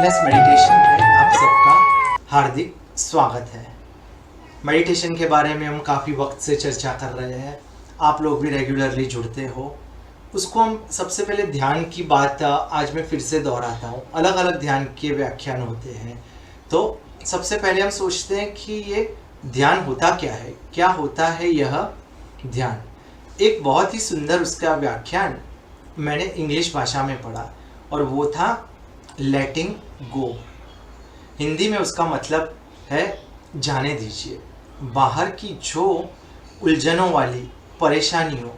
Mindfulness meditation में आप सबका हार्दिक स्वागत है। मेडिटेशन के बारे में हम काफ़ी वक्त से चर्चा कर रहे हैं, आप लोग भी रेगुलरली जुड़ते हो। उसको हम सबसे पहले ध्यान की बात आज मैं फिर से दोहराता हूँ। अलग अलग ध्यान के व्याख्यान होते हैं, तो सबसे पहले हम सोचते हैं कि ये ध्यान होता क्या है, क्या होता है यह ध्यान। एक बहुत ही सुंदर उसका व्याख्यान मैंने इंग्लिश भाषा में पढ़ा और वो था लेटिंग गो। हिंदी में उसका मतलब है जाने दीजिए। बाहर की जो उलझनों वाली, परेशानियों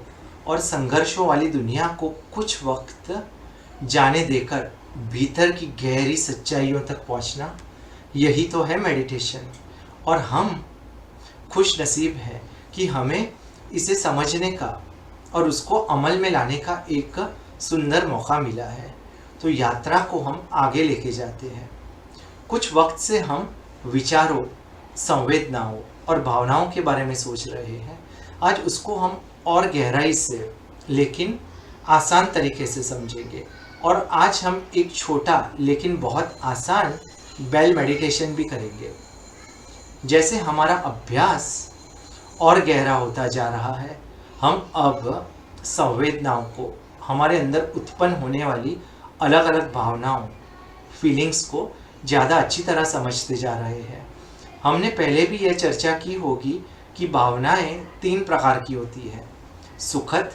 और संघर्षों वाली दुनिया को कुछ वक्त जाने देकर भीतर की गहरी सच्चाइयों तक पहुंचना, यही तो है मेडिटेशन। और हम खुश नसीब हैं कि हमें इसे समझने का और उसको अमल में लाने का एक सुंदर मौका मिला है। तो यात्रा को हम आगे लेके जाते हैं। कुछ वक्त से हम विचारों, संवेदनाओं और भावनाओं के बारे में सोच रहे हैं। आज उसको हम और गहराई से लेकिन आसान तरीके से समझेंगे। और आज हम एक छोटा लेकिन बहुत आसान बेल मेडिटेशन भी करेंगे। जैसे हमारा अभ्यास और गहरा होता जा रहा है, हम अब संवेदनाओं को, हमारे अंदर उत्पन्न होने वाली अलग अलग भावनाओं, फीलिंग्स को ज़्यादा अच्छी तरह समझते जा रहे हैं। हमने पहले भी यह चर्चा की होगी कि भावनाएं 3 प्रकार की होती है, सुखद,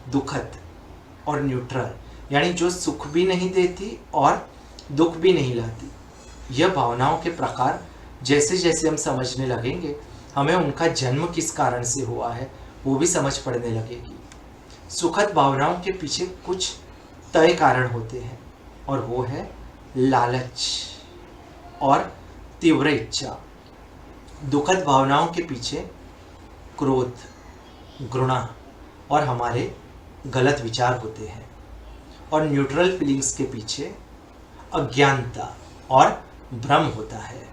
दुखद और न्यूट्रल। यानी जो सुख भी नहीं देती और दुख भी नहीं लाती। यह भावनाओं के प्रकार जैसे जैसे हम समझने लगेंगे, हमें उनका जन्म किस कारण से हुआ है वो भी समझ पड़ने लगेगी। सुखद भावनाओं के पीछे कुछ तय कारण होते हैं और वो है लालच और तीव्र इच्छा। दुखद भावनाओं के पीछे क्रोध, घृणा और हमारे गलत विचार होते हैं। और न्यूट्रल फीलिंग्स के पीछे अज्ञानता और भ्रम होता है।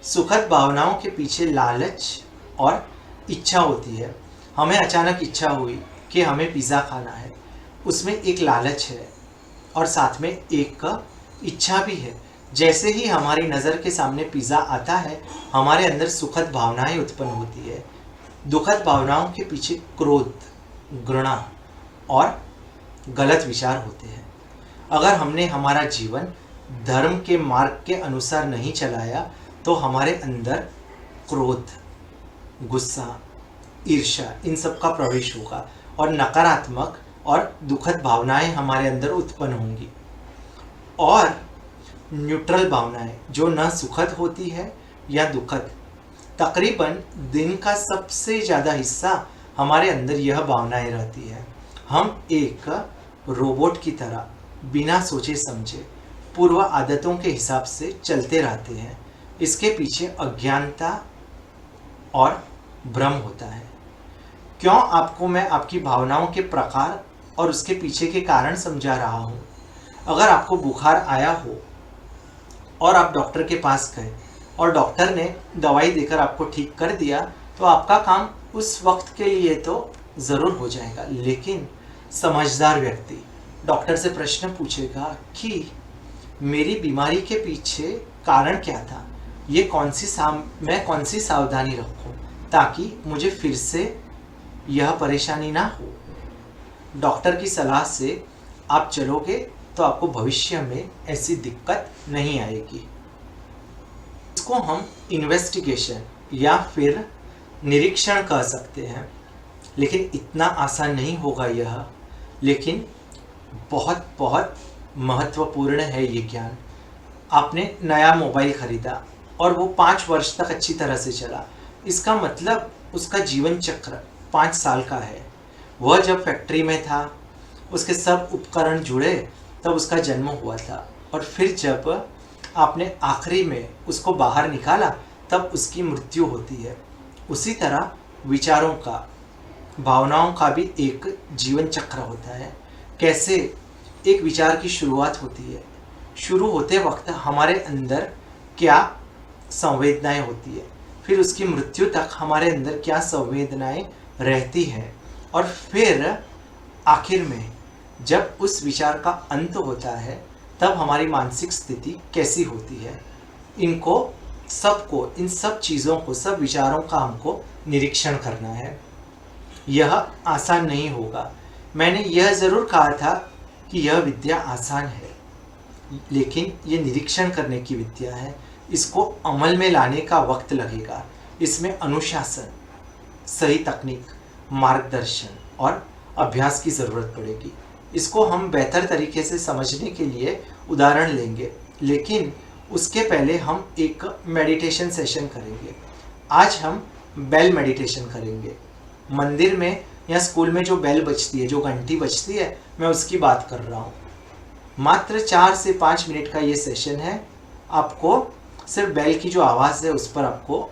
सुखद भावनाओं के पीछे लालच और इच्छा होती है। हमें अचानक इच्छा हुई कि हमें पिज़्ज़ा खाना है, उसमें एक लालच है और साथ में एक इच्छा भी है। जैसे ही हमारी नज़र के सामने पिज़्ज़ा आता है, हमारे अंदर सुखद भावनाएं उत्पन्न होती है। दुखद भावनाओं के पीछे क्रोध, घृणा और गलत विचार होते हैं। अगर हमने हमारा जीवन धर्म के मार्ग के अनुसार नहीं चलाया तो हमारे अंदर क्रोध, गुस्सा, ईर्ष्या इन सब का प्रवेश होगा और नकारात्मक और दुखद भावनाएं हमारे अंदर उत्पन्न होंगी। और न्यूट्रल भावनाएं जो न सुखद होती है या दुखद, तकरीबन दिन का सबसे ज़्यादा हिस्सा हमारे अंदर यह भावनाएं रहती है। हम एक रोबोट की तरह बिना सोचे समझे पूर्व आदतों के हिसाब से चलते रहते हैं। इसके पीछे अज्ञानता और भ्रम होता है। क्यों आपको मैं आपकी भावनाओं के प्रकार और उसके पीछे के कारण समझा रहा हूँ। अगर आपको बुखार आया हो और आप डॉक्टर के पास गए और डॉक्टर ने दवाई देकर आपको ठीक कर दिया, तो आपका काम उस वक्त के लिए तो ज़रूर हो जाएगा। लेकिन समझदार व्यक्ति डॉक्टर से प्रश्न पूछेगा कि मेरी बीमारी के पीछे कारण क्या था, मैं कौन सी सावधानी रखूं ताकि मुझे फिर से यह परेशानी ना हो। डॉक्टर की सलाह से आप चलोगे तो आपको भविष्य में ऐसी दिक्कत नहीं आएगी। इसको हम इन्वेस्टिगेशन या फिर निरीक्षण कह सकते हैं। लेकिन इतना आसान नहीं होगा यह, लेकिन बहुत बहुत महत्वपूर्ण है ये ज्ञान। आपने नया मोबाइल खरीदा और वो 5 वर्ष तक अच्छी तरह से चला, इसका मतलब उसका जीवन चक्र 5 साल का है। वह जब फैक्ट्री में था, उसके सब उपकरण जुड़े, तब उसका जन्म हुआ था। और फिर जब आपने आखिरी में उसको बाहर निकाला, तब उसकी मृत्यु होती है। उसी तरह विचारों का, भावनाओं का भी एक जीवन चक्र होता है। कैसे एक विचार की शुरुआत होती है, शुरू होते वक्त हमारे अंदर क्या संवेदनाएं होती है, फिर उसकी मृत्यु तक हमारे अंदर क्या संवेदनाएं रहती हैं, और फिर आखिर में जब उस विचार का अंत होता है तब हमारी मानसिक स्थिति कैसी होती है, इनको सबको, इन सब चीज़ों को, सब विचारों का हमको निरीक्षण करना है। यह आसान नहीं होगा। मैंने यह ज़रूर कहा था कि यह विद्या आसान है, लेकिन ये निरीक्षण करने की विद्या है। इसको अमल में लाने का वक्त लगेगा। इसमें अनुशासन, सही तकनीक, मार्गदर्शन और अभ्यास की ज़रूरत पड़ेगी। इसको हम बेहतर तरीके से समझने के लिए उदाहरण लेंगे, लेकिन उसके पहले हम एक मेडिटेशन सेशन करेंगे। आज हम बेल मेडिटेशन करेंगे। मंदिर में या स्कूल में जो बेल बजती है, जो घंटी बजती है, मैं उसकी बात कर रहा हूँ। मात्र 4 से 5 मिनट का ये सेशन है। आपको सिर्फ बेल की जो आवाज़ है उस पर आपको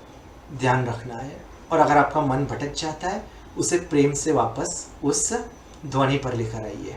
ध्यान रखना है, और अगर आपका मन भटक जाता है उसे प्रेम से वापस उस ध्वनि पर लेकर आइए।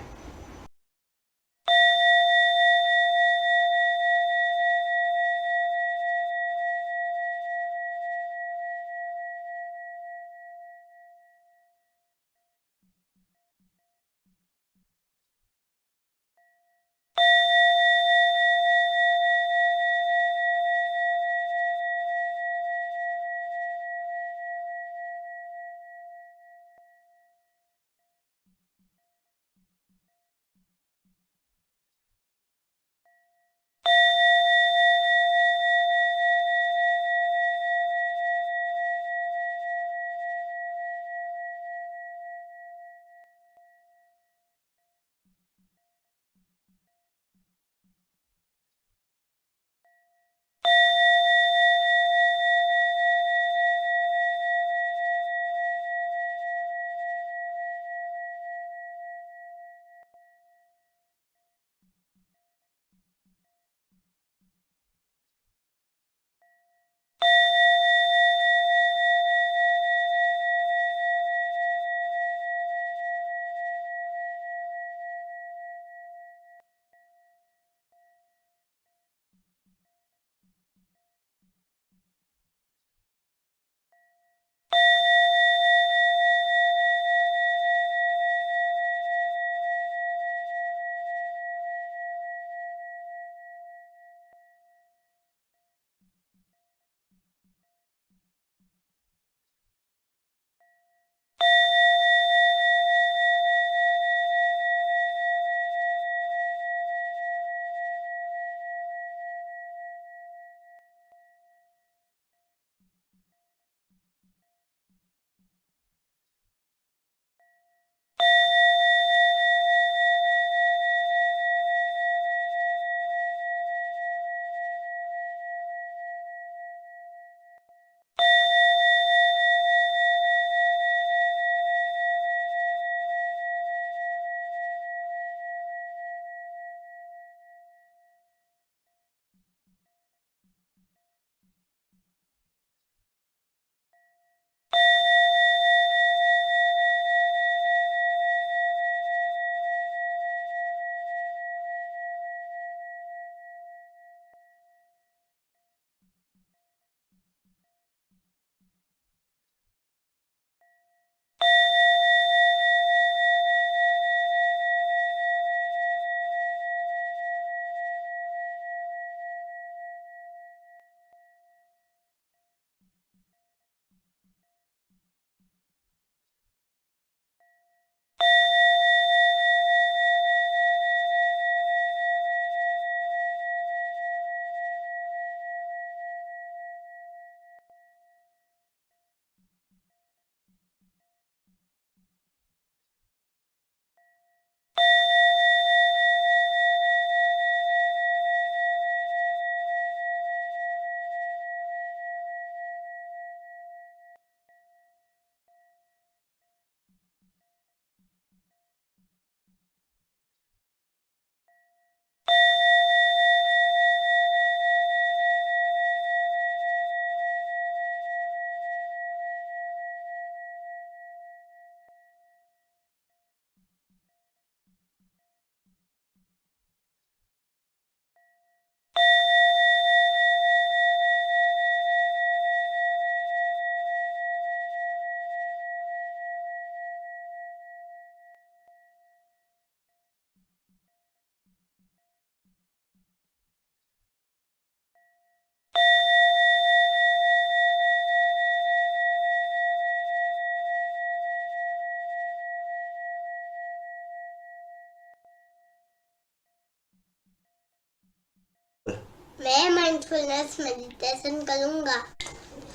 मैं माइंडफुलनेस मेडिटेशन करूँगा।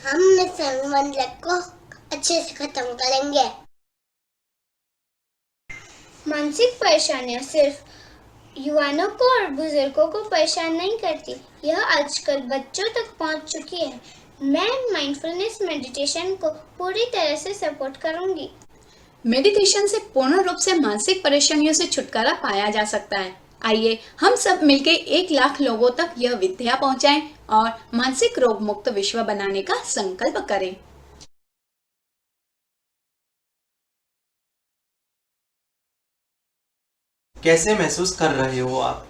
हम इस संबंध को अच्छे से खत्म करेंगे। मानसिक परेशानियां सिर्फ युवाओं को और बुजुर्गों को परेशान नहीं करती, यह आजकल बच्चों तक पहुंच चुकी है। मैं माइंडफुलनेस मेडिटेशन को पूरी तरह से सपोर्ट करूंगी। मेडिटेशन से पूर्ण रूप से मानसिक परेशानियों से छुटकारा पाया जा सकता है। आइए हम सब मिलकर 1 लाख लोगों तक यह विद्या पहुंचाएं और मानसिक रोग मुक्त विश्व बनाने का संकल्प करें। कैसे महसूस कर रहे हो आप?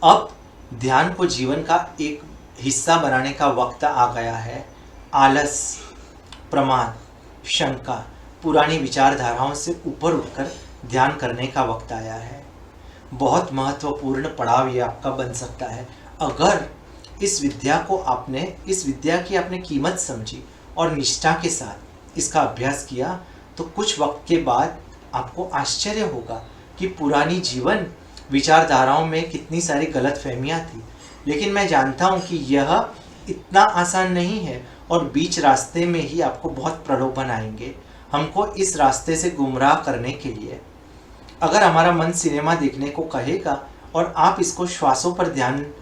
अब ध्यान को जीवन का एक हिस्सा बनाने का वक्त आ गया है। आलस, प्रमाद, शंका, पुरानी विचारधाराओं से ऊपर उठकर ध्यान करने का वक्त आया है। बहुत महत्वपूर्ण पड़ाव ये आपका बन सकता है। अगर इस विद्या की आपने कीमत समझी और निष्ठा के साथ इसका अभ्यास किया तो कुछ वक्त के बाद आपको आश्चर्य होगा कि पुरानी जीवन विचारधाराओं में कितनी सारी गलतफहमियां थी। लेकिन मैं जानता हूं कि यह इतना आसान नहीं है और बीच रास्ते में ही आपको बहुत प्रलोभन आएंगे हमको इस रास्ते से गुमराह करने के लिए। अगर हमारा मन सिनेमा देखने को कहेगा और आप इसको श्वासों पर ध्यान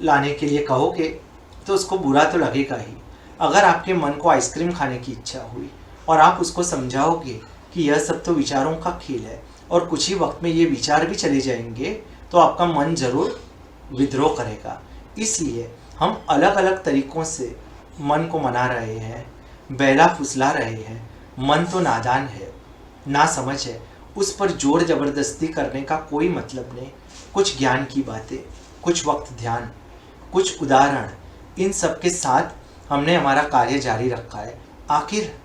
लाने के लिए कहोगे तो उसको बुरा तो लगेगा ही। अगर आपके मन को आइसक्रीम खाने की इच्छा हुई और आप उसको समझाओगे कि यह सब तो विचारों का खेल है और कुछ ही वक्त में ये विचार भी चले जाएंगे तो आपका मन जरूर विद्रोह करेगा। इसलिए हम अलग अलग तरीकों से मन को मना रहे हैं, बहला फुसला रहे हैं। मन तो नादान है, ना समझ है, उस पर जोर जबरदस्ती करने का कोई मतलब नहीं। कुछ ज्ञान की बातें, कुछ वक्त ध्यान, कुछ उदाहरण, इन सब के साथ हमने हमारा कार्य जारी रखा है। आखिर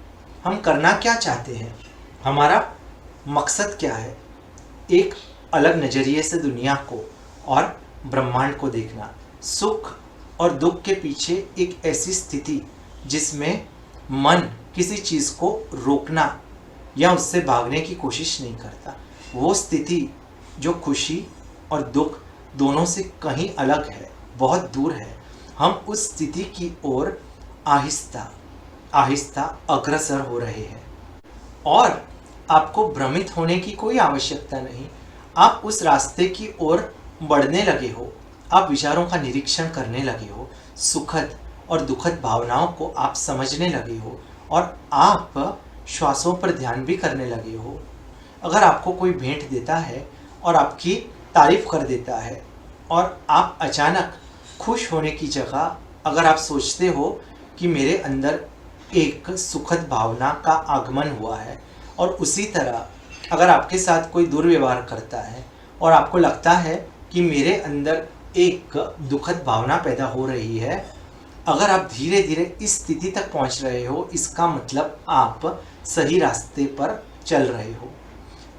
हम करना क्या चाहते हैं? हमारा मकसद क्या है? एक अलग नज़रिए से दुनिया को और ब्रह्मांड को देखना। सुख और दुख के पीछे एक ऐसी स्थिति जिसमें मन किसी चीज़ को रोकना या उससे भागने की कोशिश नहीं करता। वो स्थिति जो खुशी और दुख दोनों से कहीं अलग है, बहुत दूर है। हम उस स्थिति की ओर आहिस्ता आहिस्ता अग्रसर हो रहे हैं और आपको भ्रमित होने की कोई आवश्यकता नहीं। आप उस रास्ते की ओर बढ़ने लगे हो, आप विचारों का निरीक्षण करने लगे हो, सुखद और दुखद भावनाओं को आप समझने लगे हो और आप श्वासों पर ध्यान भी करने लगे हो। अगर आपको कोई भेंट देता है और आपकी तारीफ कर देता है और आप अचानक खुश होने की जगह अगर आप सोचते हो कि मेरे अंदर एक सुखद भावना का आगमन हुआ है, और उसी तरह अगर आपके साथ कोई दुर्व्यवहार करता है और आपको लगता है कि मेरे अंदर एक दुखद भावना पैदा हो रही है, अगर आप धीरे धीरे इस स्थिति तक पहुंच रहे हो, इसका मतलब आप सही रास्ते पर चल रहे हो।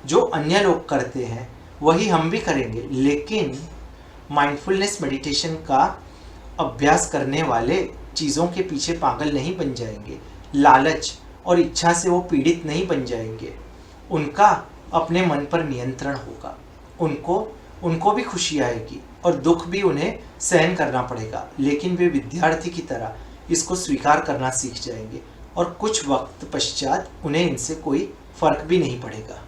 जो अन्य लोग करते हैं वही हम भी करेंगे, लेकिन माइंडफुलनेस मेडिटेशन का अभ्यास करने वाले चीज़ों के पीछे पागल नहीं बन जाएंगे, लालच और इच्छा से वो पीड़ित नहीं बन जाएंगे। उनका अपने मन पर नियंत्रण होगा, उनको भी खुशी आएगी और दुख भी उन्हें सहन करना पड़ेगा, लेकिन वे विद्यार्थी की तरह इसको स्वीकार करना सीख जाएंगे और कुछ वक्त पश्चात उन्हें इनसे कोई फर्क भी नहीं पड़ेगा।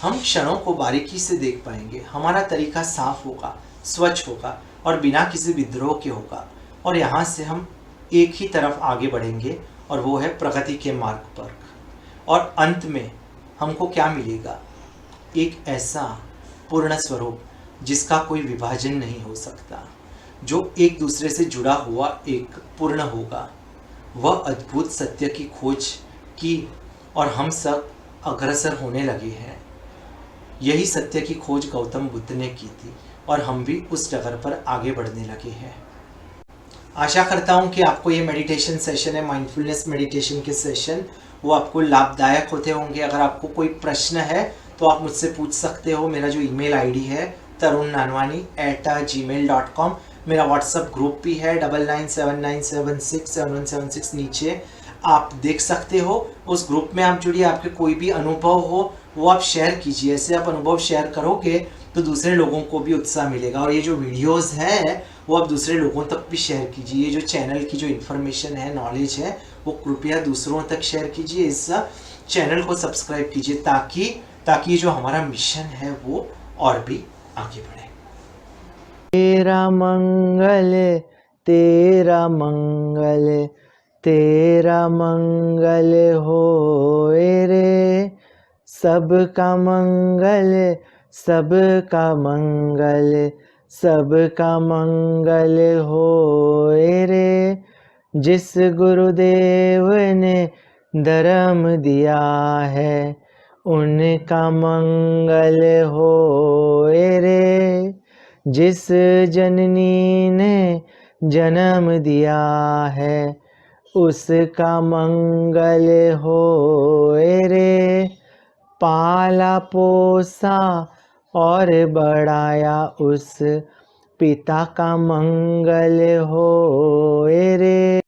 हम क्षणों को बारीकी से देख पाएंगे, हमारा तरीका साफ होगा, स्वच्छ होगा और बिना किसी विद्रोह के होगा, और यहाँ से हम एक ही तरफ आगे बढ़ेंगे और वो है प्रगति के मार्ग पर। और अंत में हमको क्या मिलेगा? एक ऐसा पूर्ण स्वरूप जिसका कोई विभाजन नहीं हो सकता, जो एक दूसरे से जुड़ा हुआ एक पूर्ण होगा। वह अद्भुत सत्य की खोज की और हम सब अग्रसर होने लगे हैं। यही सत्य की खोज गौतम बुद्ध ने की थी और हम भी उस डगर पर आगे बढ़ने लगे हैं। आशा करता हूँ कि आपको ये मेडिटेशन सेशन है, माइंडफुलनेस मेडिटेशन के सेशन, वो आपको लाभदायक होते होंगे। अगर आपको कोई प्रश्न है तो आप मुझसे पूछ सकते हो। मेरा जो ईमेल आईडी है tarunanwani@gmail.com। मेरा व्हाट्सएप ग्रुप भी है 9979767176 नीचे आप देख सकते हो। उस ग्रुप में आप जुड़िए, आपके कोई भी अनुभव हो वो आप शेयर कीजिए। ऐसे आप अनुभव शेयर करोगे तो दूसरे लोगों को भी उत्साह मिलेगा। और ये जो वीडियोस हैं वो आप दूसरे लोगों तक भी शेयर कीजिए। ये जो चैनल की जो इन्फॉर्मेशन है, नॉलेज है, वो कृपया दूसरों तक शेयर कीजिए। इस चैनल को सब्सक्राइब कीजिए ताकि जो हमारा मिशन है वो और भी आगे बढ़े। तेरा मंगल तेरा मंगल तेरा मंगल होए रे, सबका मंगल सबका मंगल सबका मंगल होए रे। जिस गुरुदेव ने धर्म दिया है उनका मंगल होए रे। जिस जननी ने जन्म दिया है उसका मंगल होए रे। पाला पोसा और बढ़ाया उस पिता का मंगल होए रे।